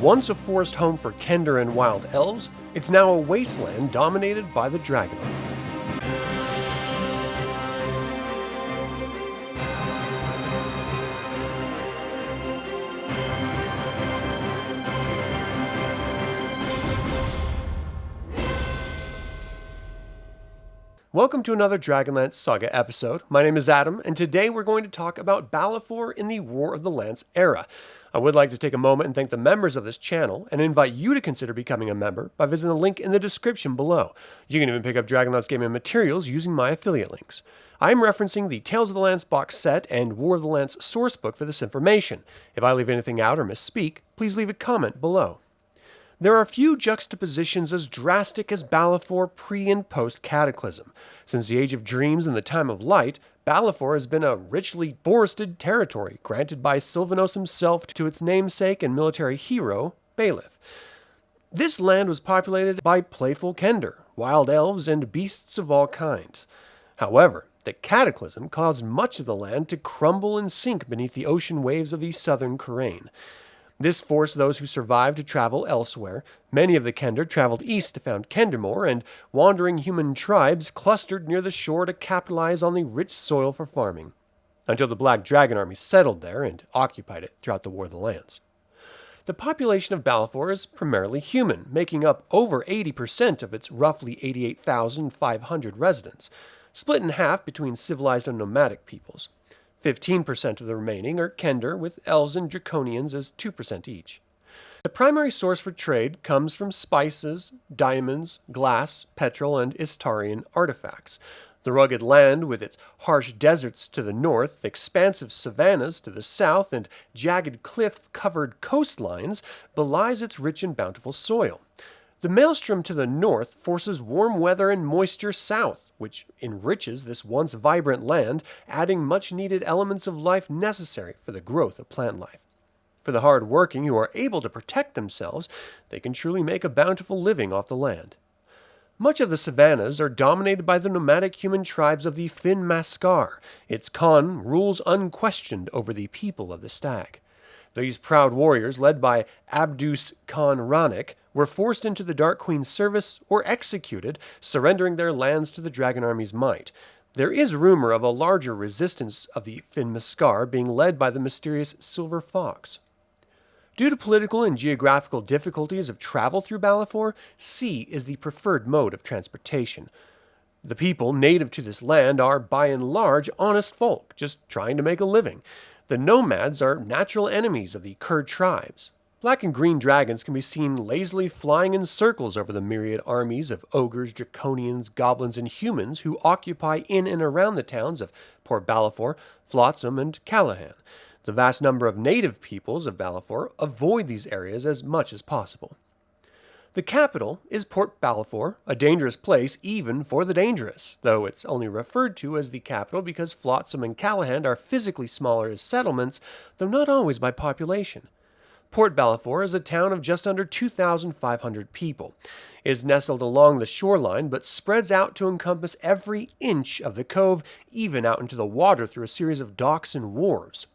Once a forest home for Kender and Wild Elves, it's now a wasteland dominated by the Dragonarmy. Welcome to another DragonLance Saga episode. My name is Adam, and today we're going to talk about Balifor in the War of the Lance era. I would like to take a moment and thank the members of this channel, and invite you to consider becoming a member by visiting the link in the description below. You can even pick up DragonLance gaming materials using my affiliate links. I am referencing the Tales of the Lance box set and War of the Lance sourcebook for this information. If I leave anything out or misspeak, please leave a comment below. There are few juxtapositions as drastic as Balifor pre- and post-Cataclysm. Since the Age of Dreams and the Time of Light, Balifor has been a richly forested territory granted by Silvanos himself to its namesake and military hero, Balif. This land was populated by playful Kender, wild elves, and beasts of all kinds. However, the Cataclysm caused much of the land to crumble and sink beneath the ocean waves of the South Courrain. This forced those who survived to travel elsewhere. Many of the Kender traveled east to found Kendermore, and wandering human tribes clustered near the shore to capitalize on the rich soil for farming, until the Black Dragonarmy settled there and occupied it throughout the War of the Lance. The population of Balifor is primarily human, making up over 80% of its roughly 88,500 residents, split in half between civilized and nomadic peoples. 15% of the remaining are Kender, with elves and draconians as 2% each. The primary source for trade comes from spices, diamonds, glass, petrol, and Istarian artifacts. The rugged land, with its harsh deserts to the north, expansive savannas to the south, and jagged cliff-covered coastlines, belies its rich and bountiful soil. The maelstrom to the north forces warm weather and moisture south, which enriches this once vibrant land, adding much-needed elements of life necessary for the growth of plant life. For the hard-working who are able to protect themselves, they can truly make a bountiful living off the land. Much of the savannas are dominated by the nomadic human tribes of the Fin Mascar. Its Khan rules unquestioned over the people of the stag. These proud warriors, led by Abdus Khan Ranik, were forced into the Dark Queen's service or executed, surrendering their lands to the Dragonarmy's might. There is rumor of a larger resistance of the Fin Mascar being led by the mysterious Silver Fox. Due to political and geographical difficulties of travel through Balifor, sea is the preferred mode of transportation. The people native to this land are, by and large, honest folk, just trying to make a living. The nomads are natural enemies of the Kurd tribes. Black and green dragons can be seen lazily flying in circles over the myriad armies of ogres, draconians, goblins, and humans who occupy in and around the towns of Port Balifor, Flotsam, and Callahan. The vast number of native peoples of Balifor avoid these areas as much as possible. The capital is Port Balifor, a dangerous place even for the dangerous, though it's only referred to as the capital because Flotsam and Callahan are physically smaller as settlements, though not always by population. Port Balifor is a town of just under 2,500 people. It is nestled along the shoreline, but spreads out to encompass every inch of the cove, even out into the water through a series of docks and wharves.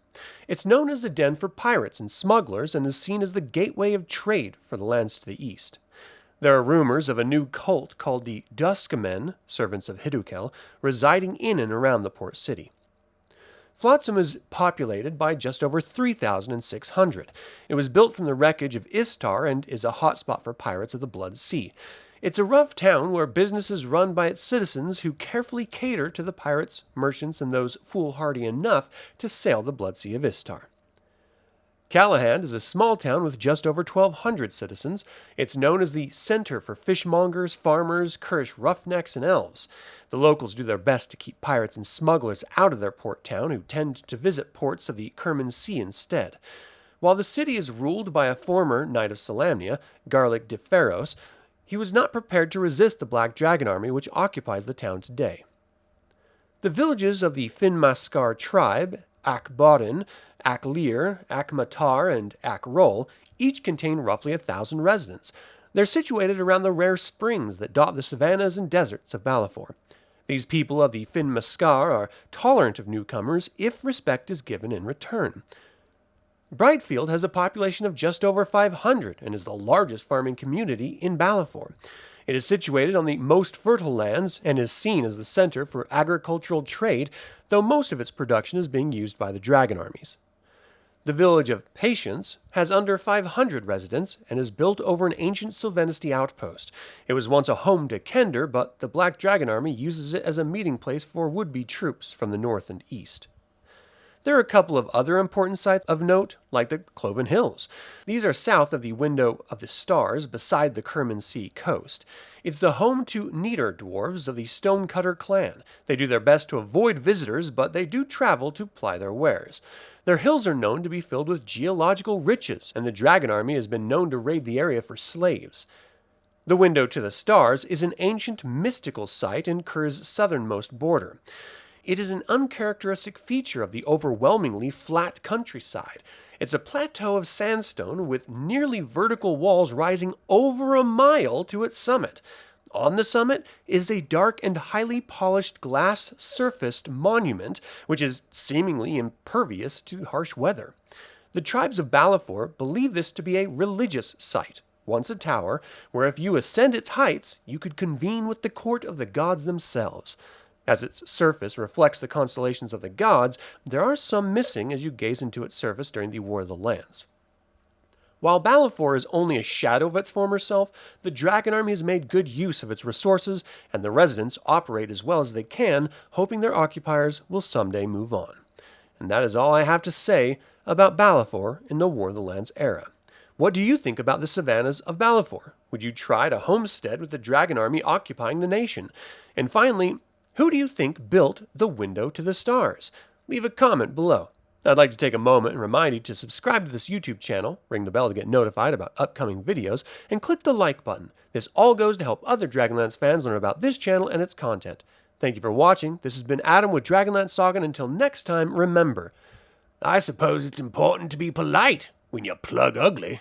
It's known as a den for pirates and smugglers, and is seen as the gateway of trade for the lands to the east. There are rumors of a new cult called the Duskamen, servants of Hidukel, residing in and around the port city. Flotsam is populated by just over 3,600. It was built from the wreckage of Istar and is a hotspot for pirates of the Blood Sea. It's a rough town where business is run by its citizens who carefully cater to the pirates, merchants, and those foolhardy enough to sail the Blood Sea of Istar. Callahan is a small town with just over 1,200 citizens. It's known as the center for fishmongers, farmers, Kurdish roughnecks, and elves. The locals do their best to keep pirates and smugglers out of their port town, who tend to visit ports of the Kerman Sea instead. While the city is ruled by a former Knight of Salamnia, Garlic de Ferros, he was not prepared to resist the Black Dragonarmy which occupies the town today. The villages of the Fin Mascar tribe, Akbodin, Aklir, Akmatar, and Akrol, each contain roughly 1,000 residents. They're situated around the rare springs that dot the savannas and deserts of Balifor. These people of the Fin Mascar are tolerant of newcomers if respect is given in return. Brightfield has a population of just over 500 and is the largest farming community in Balifor. It is situated on the most fertile lands and is seen as the center for agricultural trade, though most of its production is being used by the dragon armies. The village of Patience has under 500 residents and is built over an ancient Silvanos outpost. It was once a home to Kender, but the Black Dragonarmy uses it as a meeting place for would-be troops from the north and east. There are a couple of other important sites of note, like the Cloven Hills. These are south of the Window of the Stars, beside the Kerman Sea coast. It's the home to Neater dwarves of the Stonecutter clan. They do their best to avoid visitors, but they do travel to ply their wares. Their hills are known to be filled with geological riches, and the Dragon Army has been known to raid the area for slaves. The Window to the Stars is an ancient mystical site in Kerr's southernmost border. It is an uncharacteristic feature of the overwhelmingly flat countryside. It's a plateau of sandstone with nearly vertical walls rising over a mile to its summit. On the summit is a dark and highly polished glass-surfaced monument, which is seemingly impervious to harsh weather. The tribes of Balifor believe this to be a religious site, once a tower, where if you ascend its heights, you could convene with the court of the gods themselves. As its surface reflects the constellations of the gods, there are some missing as you gaze into its surface during the War of the Lands. While Balifor is only a shadow of its former self, the Dragon Army has made good use of its resources, and the residents operate as well as they can, hoping their occupiers will someday move on. And that is all I have to say about Balifor in the War of the Lands era. What do you think about the savannas of Balifor? Would you try to homestead with the Dragon Army occupying the nation? And finally, who do you think built the Window to the Stars? Leave a comment below. I'd like to take a moment and remind you to subscribe to this YouTube channel, ring the bell to get notified about upcoming videos, and click the like button. This all goes to help other Dragonlance fans learn about this channel and its content. Thank you for watching. This has been Adam with DragonLance Saga, and until next time, remember, I suppose it's important to be polite when you plug ugly.